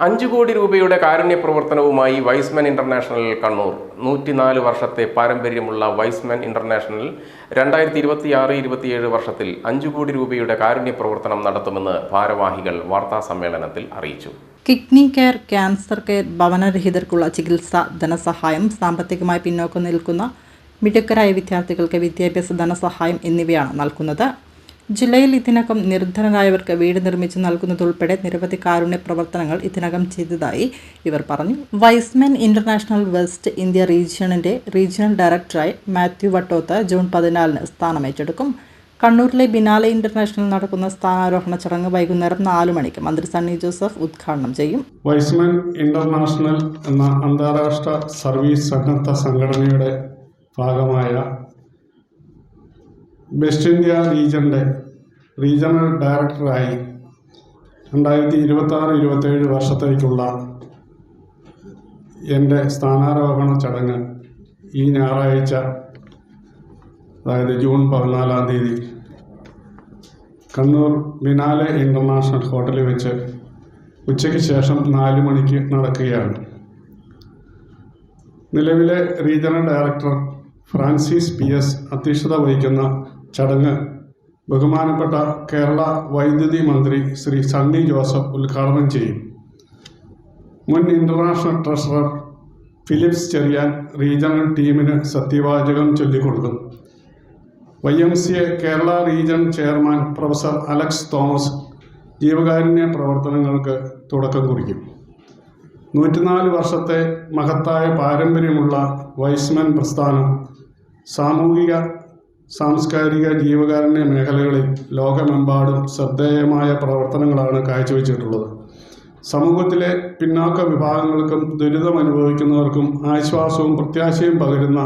5 കോടി രൂപയുടെ കാരുണ്യ പ്രവർത്തനവുമായി വൈസ്മെൻ ഇന്റർനാഷണൽ കണ്ണൂർ. 104 വർഷത്തെ പാരമ്പര്യമുള്ള വൈസ്മെൻ ഇന്റർനാഷണൽ 2026-27 വർഷത്തിൽ 5 കോടി രൂപയുടെ കാരുണ്യ പ്രവർത്തനം നടത്തുമെന്ന് ഭാരവാഹികൾ വാർത്താസമ്മേളനത്തിൽ അറിയിച്ചു. കിഡ്നി കെയർ, ക്യാൻസർ കെയർ, ഭവനരഹിതർക്കുള്ള ചികിത്സാ ധനസഹായം, സാമ്പത്തികമായി പിന്നോക്കം നിൽക്കുന്ന മിടുക്കരായ വിദ്യാർത്ഥികൾക്ക് വിദ്യാഭ്യാസ ധനസഹായം എന്നിവയാണ് നൽകുന്നത്. ജില്ലയിൽ ഇതിനകം നിർധനരായവർക്ക് വീട് നിർമ്മിച്ചു നൽകുന്നതുൾപ്പെടെ നിരവധി കാരുണ്യ പ്രവർത്തനങ്ങൾ ഇതിനകം ചെയ്തതായി ഇവർ പറഞ്ഞു. വൈസ്മെൻ ഇന്റർനാഷണൽ വെസ്റ്റ് ഇന്ത്യ റീജിയണിന്റെ റീജിയണൽ ഡയറക്ടറായി മാത്യു വട്ടോത്ത് ജൂൺ 14 സ്ഥാനമേറ്റെടുക്കും. കണ്ണൂരിലെ ബിനാലെ ഇന്റർനാഷണൽ നടക്കുന്ന സ്ഥാനാരോഹണ ചടങ്ങ് വൈകുന്നേരം 4 മണിക്ക് മന്ത്രി സണ്ണി ജോസഫ് ഉദ്ഘാടനം ചെയ്യും. വൈസ്മെൻ ഇന്റർനാഷണൽ എന്ന അന്താരാഷ്ട്ര സർവീസ് സന്നദ്ധ സംഘടനയുടെ ഭാഗമായ വെസ്റ്റ് ഇന്ത്യ റീജിയൻ്റെ റീജിയണൽ ഡയറക്ടറായി 2026-27 വർഷത്തേക്കുള്ള എൻ്റെ സ്ഥാനാരോഹണ ചടങ്ങ് ഈ ഞായറാഴ്ച, അതായത് ജൂൺ 14 കണ്ണൂർ ബിനാലെ ഇൻ്റർനാഷണൽ ഹോട്ടലിൽ വെച്ച് ഉച്ചയ്ക്ക് ശേഷം 4 മണിക്ക് നടക്കുകയാണ്. നിലവിലെ റീജിയണൽ ഡയറക്ടർ ഫ്രാൻസിസ് PS അധ്യക്ഷത വഹിക്കുന്ന ചടങ്ങ് ബഹുമാനപ്പെട്ട കേരള വൈദ്യുതി മന്ത്രി ശ്രീ സണ്ണി ജോസഫ് ഉദ്ഘാടനം ചെയ്യും. മുൻ international treasurer Philips Cherian regional ടീമിന് സത്യവാചകം ചൊല്ലിക്കൊടുക്കും. YMCA Kerala region chairman professor Alex Thomas ജീവകാരുണ്യ പ്രവർത്തനങ്ങൾക്ക് തുടക്കം കുറിക്കും. 104 വർഷത്തെ മഹത്തായ പാരമ്പര്യമുള്ള വൈസ്മെൻ പ്രസ്ഥാനം സാമൂഹിക, സാംസ്കാരിക, ജീവകാരുണ്യ മേഖലകളിൽ ലോകമെമ്പാടും ശ്രദ്ധേയമായ പ്രവർത്തനങ്ങളാണ് കാഴ്ചവെച്ചിട്ടുള്ളത്. സമൂഹത്തിലെ പിന്നാക്ക വിഭാഗങ്ങൾക്കും ദുരിതമനുഭവിക്കുന്നവർക്കും ആശ്വാസവും പ്രത്യാശയും പകരുന്ന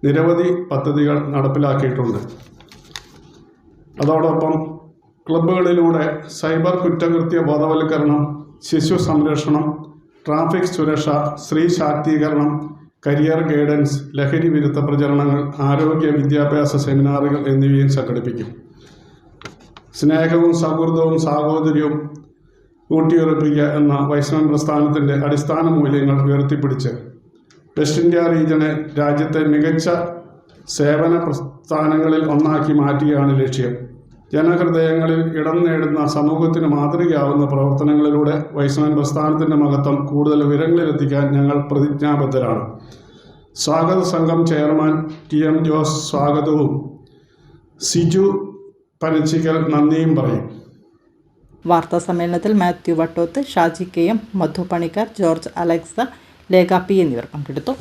നിരവധി പദ്ധതികൾ നടപ്പിലാക്കിയിട്ടുണ്ട്. അതോടൊപ്പം ക്ലബ്ബുകളിലൂടെ സൈബർ കുറ്റകൃത്യ ബോധവൽക്കരണം, ശിശു സംരക്ഷണം, ട്രാഫിക് സുരക്ഷ, സ്ത്രീ ശാക്തീകരണം, കരിയർ ഗൈഡൻസ്, ലഹരി വിരുദ്ധ പ്രചരണങ്ങൾ, ആരോഗ്യ വിദ്യാഭ്യാസ സെമിനാറുകൾ എന്നിവയും സംഘടിപ്പിക്കും. സ്നേഹവും സൗഹൃദവും സാഹോദര്യവും ഊട്ടിയുറപ്പിക്കുക എന്ന വൈസ്മെൻ പ്രസ്ഥാനത്തിൻ്റെ അടിസ്ഥാന മൂല്യങ്ങൾ ഉയർത്തിപ്പിടിച്ച് വെസ്റ്റ് ഇന്ത്യ റീജിയനെ രാജ്യത്തെ മികച്ച സേവന പ്രസ്ഥാനങ്ങളിൽ ഒന്നാക്കി മാറ്റുകയാണ് ലക്ഷ്യം. ജനഹൃദയങ്ങളിൽ ഇടം നേടുന്ന സമൂഹത്തിന് മാതൃകയാവുന്ന പ്രവർത്തനങ്ങളിലൂടെ വൈസ്മെൻ പ്രസ്ഥാനത്തിൻ്റെ മഹത്വം കൂടുതൽ ഉയരങ്ങളിലെത്തിക്കാൻ ഞങ്ങൾ പ്രതിജ്ഞാബദ്ധരാണ്. സ്വാഗത സംഘം ചെയർമാൻ TM ജോസ് സ്വാഗതവും സിജു പനച്ചിക്കൽ നന്ദിയും പറയും. വാർത്താ സമ്മേളനത്തിൽ മാത്യു വട്ടോത്ത്, ഷാജി KM, മധു പണിക്കർ, ജോർജ് അലക്സ, ലേഖ P എന്നിവർ പങ്കെടുത്തു.